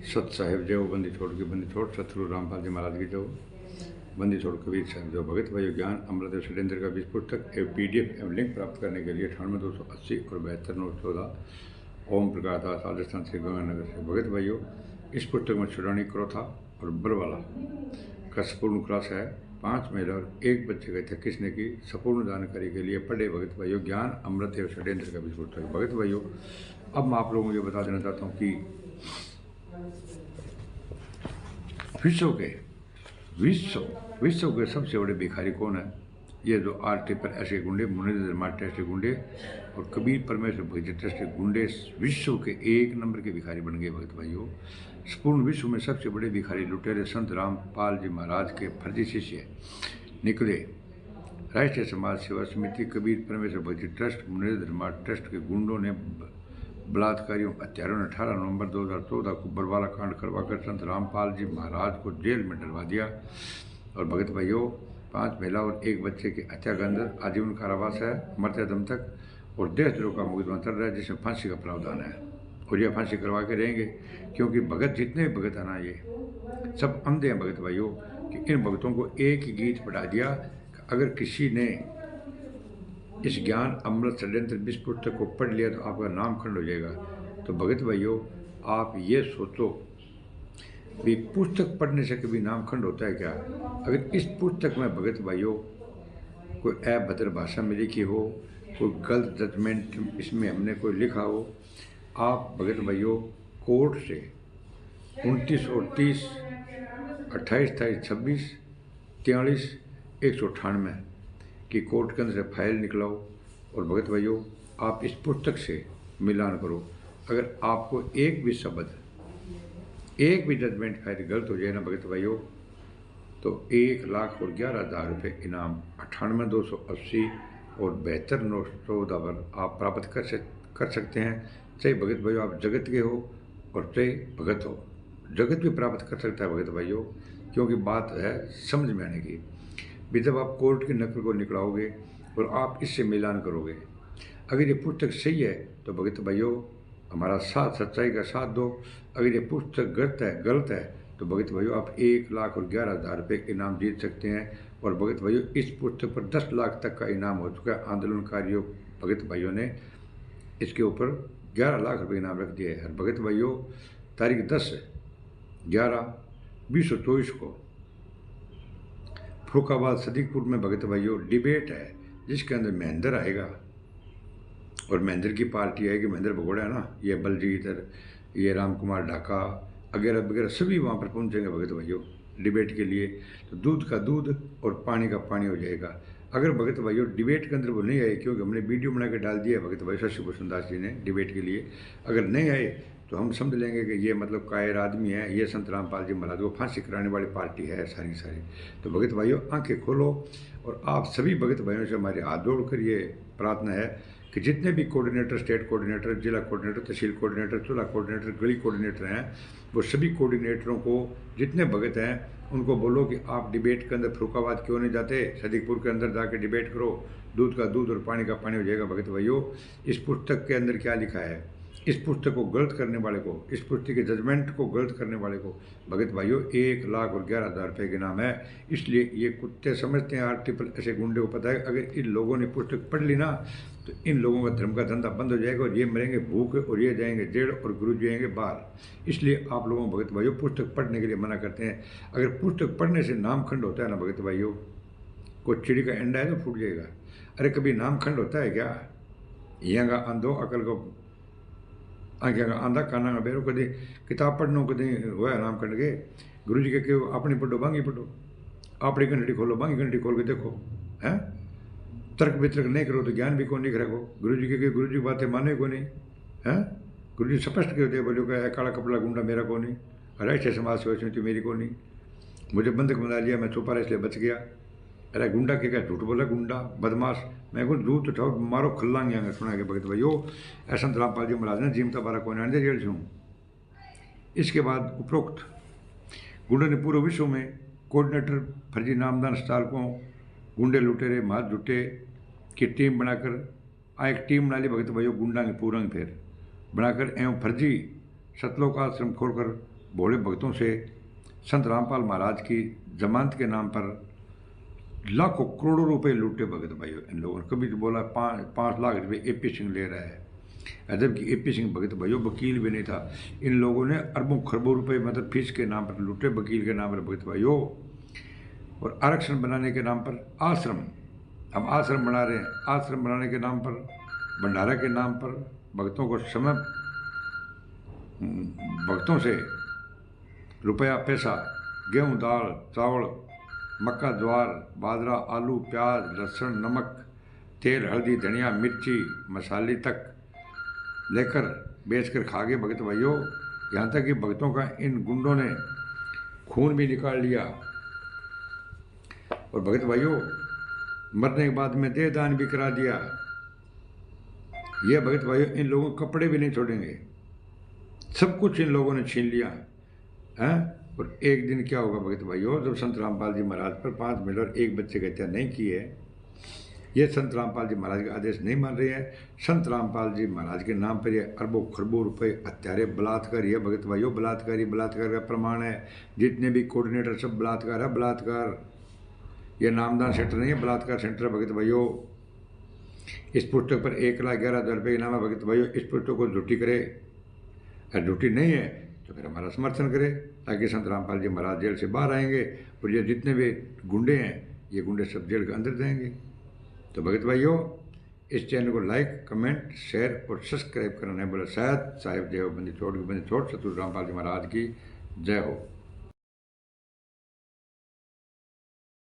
सत साहिब जो बंदी छोड़ के बंदी छोड़ सतगुरु रामपाल जी महाराज की जो बंदी छोड़ कबीर साहब जो भगत भाई ज्ञान अमृत षड्यंत्र का बीज पुस्तक एवं PDF एवं लिंक प्राप्त करने के लिए 98 280 और 72 914 ओम प्रकाश दास राजस्थान से गंगानगर से भगत भाइयों इस पुस्तक में छुड़ानी क्रोथा और बरवाला का संपूर्ण क्रॉस है। 5 महिला और 1 बच्चे का था किसने की संपूर्ण जानकारी के लिए पढ़े भगत भाइयों ज्ञान अमृत एवं षड्यंत्र का बीज पुस्तक। भगत भाइयों अब मैं आप लोगों को ये बता देना चाहता हूँ कि विश्व के सबसे बड़े भिखारी कौन है? ये जो आरटी पर ऐसे गुंडे, मुनींद्र मार्ट ऐसे गुंडे और कबीर परमेश्वर भगत ट्रस्ट गुंडे विश्व के 1 नंबर के भिखारी बन गए। भगत भाइयों संपूर्ण विश्व में सबसे बड़े भिखारी लुटेरे संत रामपाल जी महाराज के फर्जी शिष्य निकले। राष्ट्रीय समाज सेवा समिति, कबीर परमेश्वर भगत ट्रस्ट, मुनींद्र मार्ट ट्रस्ट के गुंडों ने बलात्कारियों हत्यारों ने 18 नवंबर 2014 को बरवाला कांड करवाकर संत रामपाल जी महाराज को जेल में डलवा दिया। और भगत भाइयों 5 महिला और 1 बच्चे की हत्या के अंदर आजीवन कारावास है मरते दम तक और देशद्रोह का मुकदमा चल रहा है जिसमें फांसी का प्रावधान है और ये फांसी करवा के रहेंगे क्योंकि भगत जितने भगत है ना ये सब अंधे हैं। भगत भाइयों कि इन भगतों को एक ही गीत पढ़ा दिया कि अगर किसी ने इस ज्ञान अमृत षड्यंत्र इस पुस्तक को पढ़ लिया तो आपका नाम खंड हो जाएगा। तो भगत भाइयों आप ये सोचो भी पुस्तक पढ़ने से कभी नाम खंड होता है क्या? अगर इस पुस्तक में भगत भाइयों कोई अभद्र भाषा में लिखी हो, कोई गलत जजमेंट इसमें हमने कोई लिखा हो, आप भगत भाइयों कोर्ट से 29 और 30 28 28 26 43 198 कि कोर्ट के अंदर से फाइल निकलाओ और भगत भाइयों आप इस पुस्तक से मिलान करो। अगर आपको एक भी शब्द, एक भी जजमेंट फाइल गलत हो जाए ना भगत भाइयों तो 1,11,000 रुपये इनाम 98,280 और 72,914 पर आप प्राप्त कर सकते हैं। चाहे भगत भाइयों आप जगत के हो और चाहे भगत हो, जगत भी प्राप्त कर सकता है भगत भाइयों क्योंकि बात है समझ में आने की। भी जब आप कोर्ट की नकल को निकलाओगे और आप इससे मिलान करोगे, अगर ये पुस्तक सही है तो भगत भाइयों हमारा साथ, सच्चाई का साथ दो। अगर ये पुस्तक गलत है तो भगत भाइयों आप 1,11,000 रुपये इनाम जीत सकते हैं। और भगत भाइयों इस पुस्तक पर 10 लाख तक का इनाम हो चुका है। आंदोलनकारियों भगत भाइयों ने इसके ऊपर 11 लाख रुपये इनाम रख दिए है। भगत भाइयों तारीख 10/11/2024 को फरुखाबाद सदीकपुर में भगत भाइयों डिबेट है जिसके अंदर महेंद्र आएगा और महेंद्र की पार्टी आएगी। महेंद्र भगोड़ा है ना, ये बलजीत, ये राम कुमार ढाका वगैरह वगैरह सभी वहाँ पर पहुँचेंगे भगत भाइयों डिबेट के लिए। तो दूध का दूध और पानी का पानी हो जाएगा। अगर भगत भाइयों डिबेट के अंदर वो नहीं आए, क्योंकि हमने वीडियो बना के डाल दिया है भगत भाई शशि भूषण दास जी ने डिबेट के लिए, अगर नहीं आए तो हम समझ लेंगे कि ये मतलब कायर आदमी है, ये संत रामपाल जी महाराज को फांसी कराने वाली पार्टी है सारी। तो भगत भाइयों आंखें खोलो और आप सभी भगत भाइयों से हमारे हाथ जोड़ कर ये प्रार्थना है कि जितने भी कोऑर्डिनेटर, स्टेट कोऑर्डिनेटर, जिला कोऑर्डिनेटर, तहसील कोऑर्डिनेटर, चूल्हा कोऑर्डिनेटर, गली कोऑर्डिनेटर हैं, वो सभी कोऑर्डिनेटरों को जितने भगत हैं उनको बोलो कि आप डिबेट के अंदर फरुखाबाद क्यों नहीं जाते, सदीकपुर के अंदर जाके डिबेट करो। दूध का दूध और पानी का पानी हो जाएगा। भगत भाइयों इस पुस्तक के अंदर क्या लिखा है, इस पुस्तक को गलत करने वाले को, इस पुस्तक के जजमेंट को गलत करने वाले को भगत भाइयों 1,11,000 रुपये के नाम है। इसलिए ये कुत्ते समझते हैं आरटी पर ऐसे गुंडे को पता है अगर इन लोगों ने पुस्तक पढ़ ली ना तो इन लोगों का धर्म का धंधा बंद हो जाएगा और ये मरेंगे भूख और ये जाएंगे जेल और गुरु जी जाएंगे बाहर। इसलिए आप लोगों भगत भाइयों पुस्तक पढ़ने के लिए मना करते हैं। अगर पुस्तक पढ़ने से नाम खंड होता है ना भगत भाइयों, कोई चिड़ी का अंडा है तो फूट जाएगा। अरे कभी नाम खंड होता है क्या? यहाँ का अंधो अकल को आंखें का आंधा काना का बेरो, कभी किताब पढ़नो कभी हुआ है नाम खंड के। गुरु जी के अपनी पढ़ो बांगी पढ़ो, अपनी घंटी खोलो बांगी घंटी खोल के देखो हैं। तर्क वितर्क नहीं करो तो ज्ञान भी कौन नहीं करेगो। गुरु जी के गुरु जी की बातें माने को नहीं हैं। गुरु जी स्पष्ट कहते बोलो कि काला कपड़ा गुंडा मेरा को नहीं, राष्ट्रीय समाज सेवा समिति मेरी को नहीं, मुझे बंधक बना लिया, मैं छुपा रहा इसलिए बच गया। अरे गुंडा के क्या झूठ बोला, गुंडा बदमाश, मैं को दूध उठाओ मारो खल्लांगे सुना के भगत भाइयों ऐसा रामपाल जी महाराज ने जीमता बारह को आने जेल से हूँ। इसके बाद उपरोक्त गुंडों ने पूरे विश्व में कोऑर्डिनेटर, फर्जी नामदान स्टारकों, गुंडे लुटेरे मार जुटे की टीम बनाकर एक टीम बना ली भगत भाइयों गुंडा के पूरंग फिर बनाकर एवं फर्जी सतलोक आश्रम खोलकर भोले भक्तों से संत रामपाल महाराज की जमानत के नाम पर लाखों करोड़ों रुपए लूटे भगत भाइयों इन लोगों ने। कभी तो बोला 5 लाख रुपए AP सिंह ले रहा है, जबकि AP सिंह भगत भाइयों वकील भी नहीं था। इन लोगों ने अरबों खरबों रुपए मतलब फीस के नाम पर लूटे, वकील के नाम पर भगत भाइयों। और आरक्षण बनाने के नाम पर आश्रम, हम आश्रम बना रहे हैं, आश्रम बनाने के नाम पर, भंडारा के नाम पर भक्तों को समय, भक्तों से रुपया पैसा, गेहूँ दाल चावल, मक्का ज्वार बाजरा आलू प्याज लहसुन नमक तेल हल्दी धनिया मिर्ची मसाले तक लेकर बेचकर खा गए भगत भाइयों। यहाँ तक कि भक्तों का इन गुंडों ने खून भी निकाल लिया। और भगत भाइयों मरने के बाद में देह दान भी करा दिया। यह भगत भाइयों इन लोगों के कपड़े भी नहीं छोड़ेंगे, सब कुछ इन लोगों ने छीन लिया है। और एक दिन क्या होगा भगत भाइयों, जब संत रामपाल जी महाराज पर 5 महिला और 1 बच्चे की हत्या नहीं की है, ये संत रामपाल जी महाराज का आदेश नहीं मान रहे हैं। संत रामपाल जी महाराज के नाम पर ये अरबों खरबों रुपए हत्यारे बलात्कार, ये भगत भाइयों बलात्कारी, बलात्कार का प्रमाण है। जितने भी कोऑर्डिनेटर सब बलात्कार है, बलात्कार। ये नामदान सेंटर नहीं है, बलात्कार सेंटर है भगत भाइयों। इस पुस्तक पर 1,11,000 रुपये इनाम है भगत भाइयों। इस पुस्तक को झूठी करे, अगर झूठी नहीं है तो फिर हमारा समर्थन करे, ताकि संत रामपाल जी महाराज जेल से बाहर आएंगे और ये जितने भी गुंडे हैं ये गुंडे सब जेल के अंदर जाएंगे। तो भगत भाइयों इस चैनल को लाइक कमेंट शेयर और सब्सक्राइब करना नहीं बोला। शायद साहिब जय हो, बंदी छोड़ सतगुरु रामपाल जी महाराज की जय हो।